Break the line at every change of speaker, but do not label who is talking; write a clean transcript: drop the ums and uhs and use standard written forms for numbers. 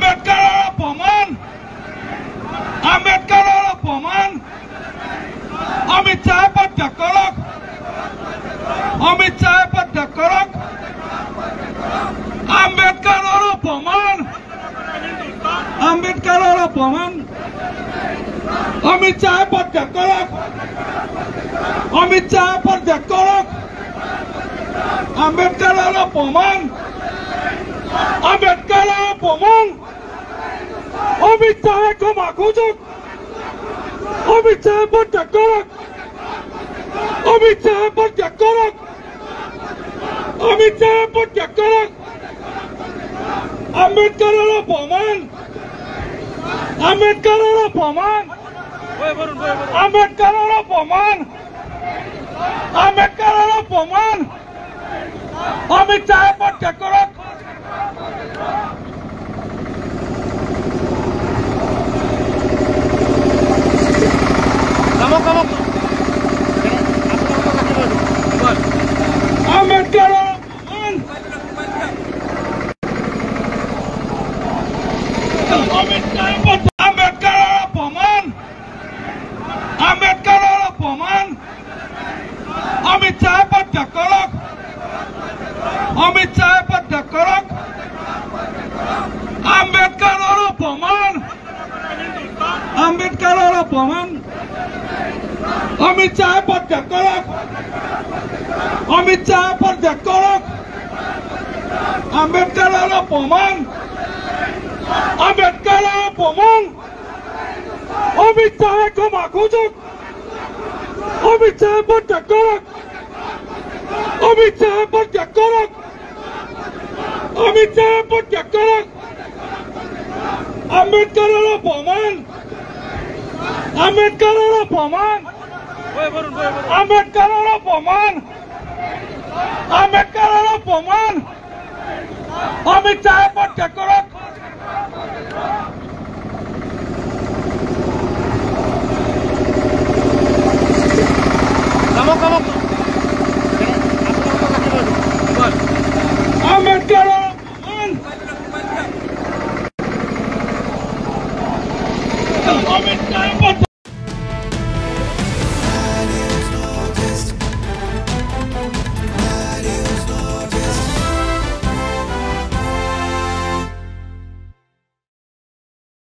আম্বেদকারের অপমান, আম্বেদকারের অপমান, অমিত শাহ প্রত্যাগ করক, অমিত শাহ প্রত্যাগ করক, আম্বেদকারের অপমান, আম্বেদকারের অপমান, অমিত শাহ প্রত্যাগ করক, অমিত শাহ প্রত্যাগ করক, আম্বেদকারের অপমান, আম্বেদকারের অপমান, অমিত শাহ ক্ষমা খুঁজুক, অমিত শাহ প্রত্যাগ করক, অমিত শাহ প্রত্যাগ করক, অমিত শাহ প্রত্যাগ করক, আম্বেদকারের অপমান, আম্বেদকারের অপমান, আম্বেদকারের অপমান, আম্বেদকারের অপমান, অমিত শাহ প্রত্যাগ করক। আম্বেদকারের অপমান, আম্বেদকারের অপমান, আম্বেদকারের অপমান, অমিত শাহ প্রত্যাগ করক, অমিত শাহ প্রত্যাগ করক, আম্বেদকারের অপমান, আম্বেদকারের অপমান, অমিত শাহ প্রত্যাগ করক, অমিত শাহ প্রত্যাগ করক, আম্বেদকারের অপমান, আম্বেদকারের অপমান, অমিত শাহ ক্ষমা খুঁজুক, অমিত শাহ প্রত্যাগ করক, অমিত শাহ প্রত্যাগ করক, অমিত শাহ প্রত্যাগ করক, আম্বেদকারের অপমান, আম্বেদকারের অপমান, আম্বেদকারের অপমান, আম্বেদকারের অপমান, অমিত শাহ প্রত্যাগ করক।
Come on.